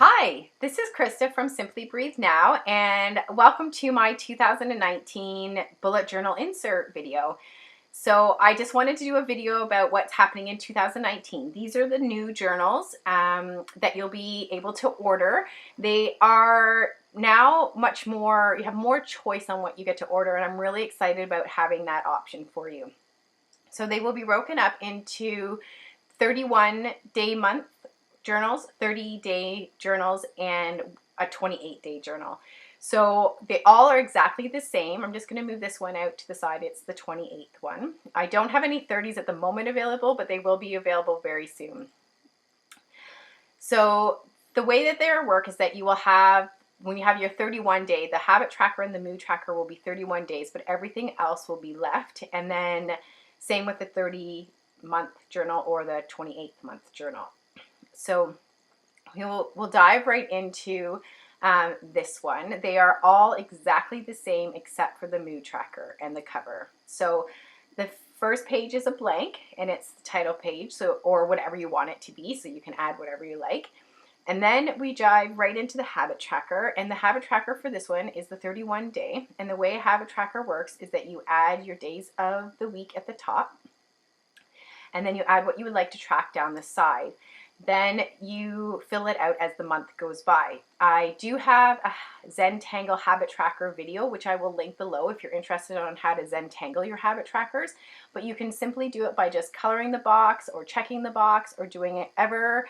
Hi, this is Krista from Simply Breathe Now, and welcome to my 2019 bullet journal insert video. So I just wanted to do a video about what's happening in 2019. These are the new journals that you'll be able to order. They are now much more, you have more choice on what you get to order, and I'm really excited about having that option for you. So they will be broken up into 31-day month journals, 30-day journals, and a 28-day journal. So they all are exactly the same. I'm just going to move this one out to the side. It's the 28th one. I don't have any 30s at the moment available, but they will be available very soon. So the way that they work is that you will have, when you have your 31 day, the habit tracker and the mood tracker will be 31 days, but everything else will be left. And then same with the 30-month journal or the 28th month journal. So we'll dive right into this one. They are all exactly the same except for the mood tracker and the cover. So the first page is a blank and it's the title page, so or whatever you want it to be, so you can add whatever you like. And then we dive right into the habit tracker, and the habit tracker for this one is the 31 day. And the way a habit tracker works is that you add your days of the week at the top, and then you add what you would like to track down the side. Then you fill it out as the month goes by. I do have a Zentangle habit tracker video, which I will link below if you're interested on how to Zentangle your habit trackers. But you can simply do it by just coloring the box or checking the box or doing it ever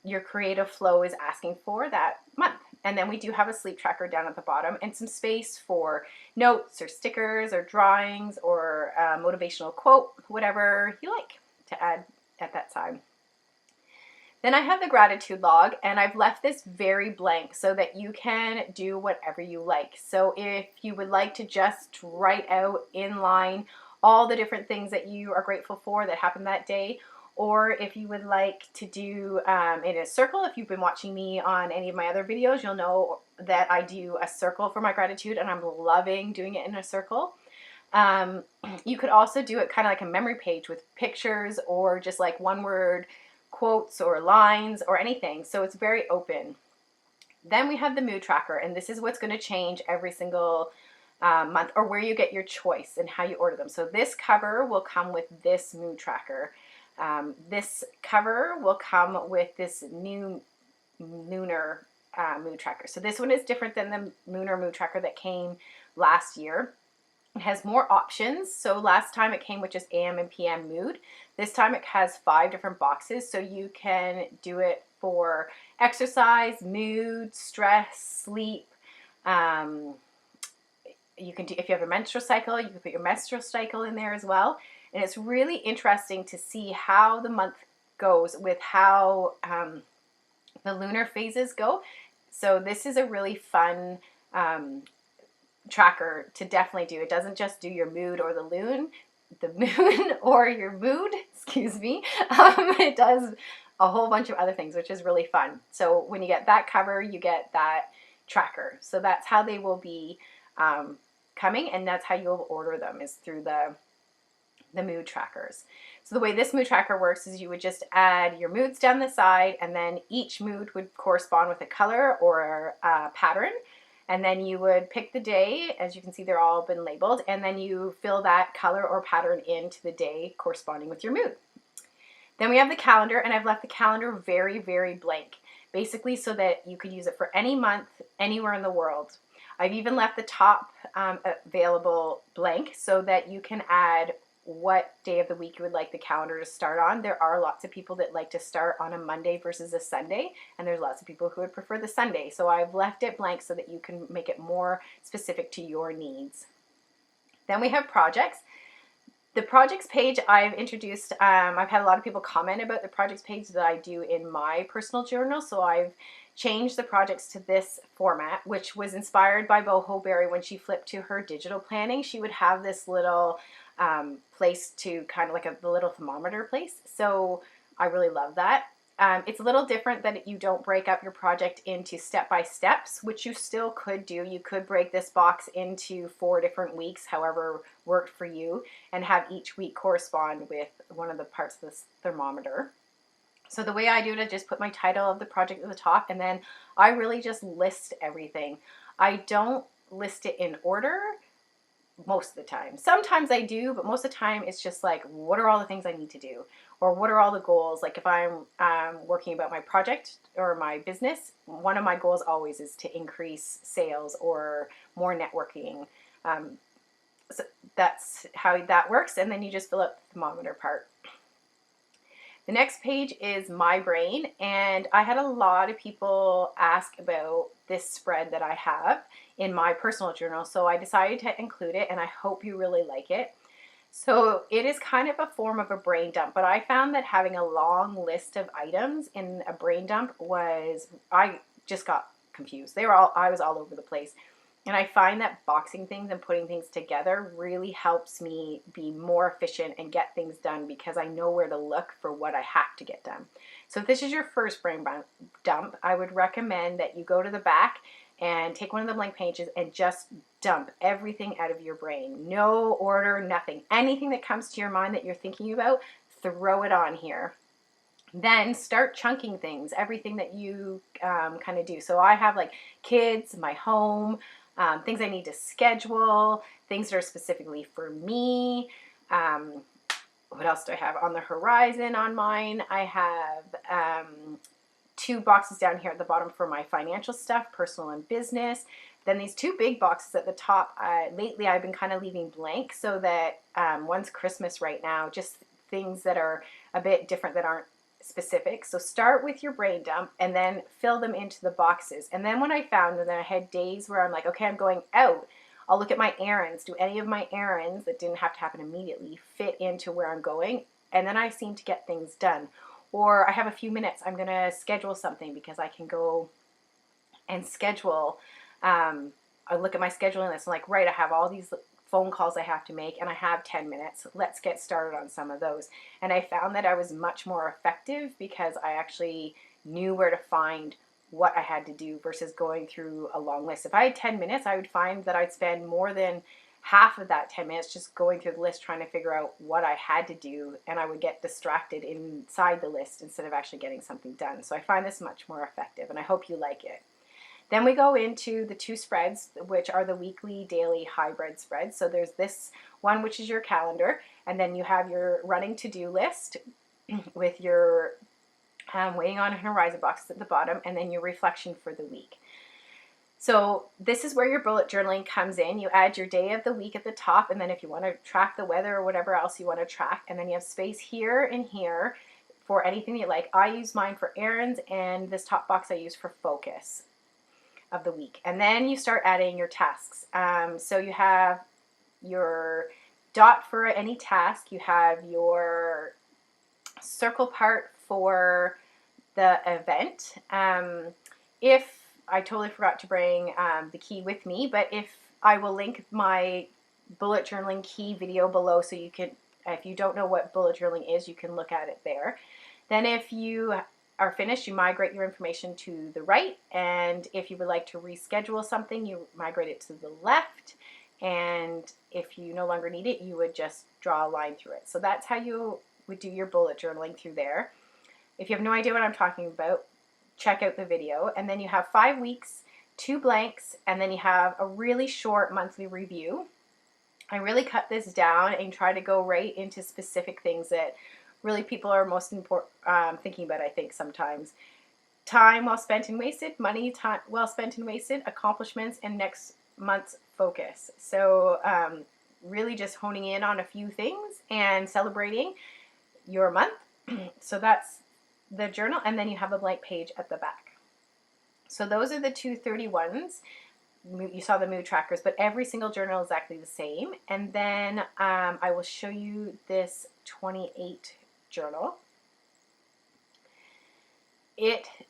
your creative flow is asking for that month. And then we do have a sleep tracker down at the bottom and some space for notes or stickers or drawings or a motivational quote, whatever you like to add at that time. Then I have the gratitude log, and I've left this very blank so that you can do whatever you like. So if you would like to just write out in line all the different things that you are grateful for that happened that day, or if you would like to do in a circle, if you've been watching me on any of my other videos, you'll know that I do a circle for my gratitude, and I'm loving doing it in a circle. You could also do it kind of like a memory page with pictures or just like one word quotes or lines or anything. So it's very open. Then we have the mood tracker, and this is what's going to change every single month, or where you get your choice and how you order them. So this cover will come with this mood tracker. This cover will come with this new lunar mood tracker. So this one is different than the lunar mood tracker that came last year. It has more options. So last time it came with just AM and PM mood. This time it has 5 different boxes, so you can do it for exercise, mood, stress, sleep. You can do, if you have a menstrual cycle, you can put your menstrual cycle in there as well. And it's really interesting to see how the month goes with how the lunar phases go. So this is a really fun tracker to definitely do. It doesn't just do your mood or the moon or your mood, excuse me. It does a whole bunch of other things, which is really fun. So when you get that cover, you get that tracker. So that's how they will be coming, and that's how you'll order them, is through the mood trackers. So the way this mood tracker works is you would just add your moods down the side, and then each mood would correspond with a color or a pattern. And then you would pick the day. As you can see, they're all been labeled, and then you fill that color or pattern into the day corresponding with your mood. Then we have the calendar, and I've left the calendar very, very blank, basically so that you could use it for any month, anywhere in the world. I've even left the top available blank so that you can add what day of the week you would like the calendar to start on. There are lots of people that like to start on a Monday versus a Sunday, and there's lots of people who would prefer the Sunday. So I've left it blank so that you can make it more specific to your needs. Then we have projects. The projects page I've introduced, I've had a lot of people comment about the projects page that I do in my personal journal, so I've changed the projects to this format, which was inspired by Boho Berry. When she flipped to her digital planning, she would have this little place to kind of like the little thermometer place. So I really love that. It's a little different that you don't break up your project into step-by-steps, which you still could do. You could break this box into 4 different weeks, however worked for you, and have each week correspond with one of the parts of this thermometer. So the way I do it, I just put my title of the project at the top, and then I really just list everything. I don't list it in order most of the time. Sometimes I do, but most of the time it's just like, what are all the things I need to do? Or what are all the goals? Like if I'm working about my project or my business, one of my goals always is to increase sales or more networking. So that's how that works. And then you just fill out the thermometer part. The next page is my brain, and I had a lot of people ask about this spread that I have in my personal journal, so I decided to include it, and I hope you really like it. So it is kind of a form of a brain dump, but I found that having a long list of items in a brain dump I just got confused. I was all over the place. And I find that boxing things and putting things together really helps me be more efficient and get things done because I know where to look for what I have to get done. So if this is your first brain dump, I would recommend that you go to the back and take one of the blank pages and just dump everything out of your brain. No order, nothing. Anything that comes to your mind that you're thinking about, throw it on here. Then start chunking things, everything that you kind of do. So I have like kids, my home, things I need to schedule, things that are specifically for me. What else do I have on the horizon on mine? I have 2 boxes down here at the bottom for my financial stuff, personal and business. Then these 2 big boxes at the top, lately I've been kind of leaving blank so that one's Christmas right now, just things that are a bit different that aren't specific. So start with your brain dump and then fill them into the boxes. And then when I found that I had days where I'm like, okay, I'm going out, I'll look at my errands. Do any of my errands that didn't have to happen immediately fit into where I'm going? And then I seem to get things done. Or I have a few minutes, I'm going to schedule something because I can go and schedule. I look at my scheduling list and like, right, I have all these phone calls I have to make and I have 10 minutes. Let's get started on some of those. And I found that I was much more effective because I actually knew where to find what I had to do versus going through a long list. If I had 10 minutes, I would find that I'd spend more than half of that 10 minutes just going through the list trying to figure out what I had to do, and I would get distracted inside the list instead of actually getting something done. So I find this much more effective, and I hope you like it. Then we go into the 2 spreads, which are the weekly, daily, hybrid spreads. So there's this one, which is your calendar, and then you have your running to-do list with your waiting on a horizon box at the bottom, and then your reflection for the week. So this is where your bullet journaling comes in. You add your day of the week at the top, and then if you want to track the weather or whatever else you want to track, and then you have space here and here for anything you like. I use mine for errands, and this top box I use for focus of the week. And then you start adding your tasks. So you have your dot for any task. You have your circle part for the event. If I totally forgot to bring the key with me, but I will link my bullet journaling key video below so you can, if you don't know what bullet journaling is, you can look at it there. Then if you are finished, you migrate your information to the right, and if you would like to reschedule something, you migrate it to the left, and if you no longer need it, you would just draw a line through it. So that's how you would do your bullet journaling through there. If you have no idea what I'm talking about, check out the video. And then you have 5 weeks, 2 blanks, and then you have a really short monthly review. I really cut this down and try to go right into specific things that really people are most thinking about, I think, sometimes. Time well spent and wasted, money time well spent and wasted, accomplishments, and next month's focus. So really just honing in on a few things and celebrating your month. So that's the journal, and then you have a blank page at the back. So those are the 231s. You saw the mood trackers, but every single journal is exactly the same. And then I will show you this 28 journal.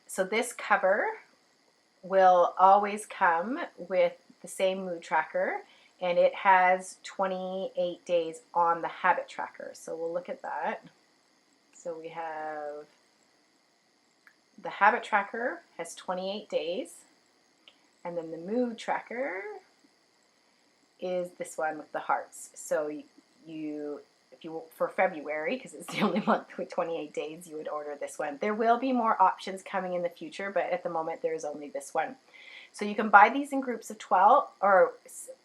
So this cover will always come with the same mood tracker, and it has 28 days on the habit tracker. So we'll look at that. So we have the habit tracker has 28 days, and then the mood tracker is this one with the hearts. So if for February, because it's the only month with 28 days, you would order this one. There will be more options coming in the future, but at the moment there is only this one. So you can buy these in groups of 12 or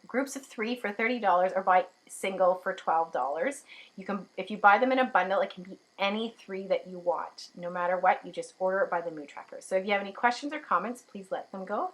groups of 3 for $30, or buy single for $12. You can, if you buy them in a bundle, it can be any 3 that you want. No matter what, you just order it by the Moo Tracker. So if you have any questions or comments, please let them go.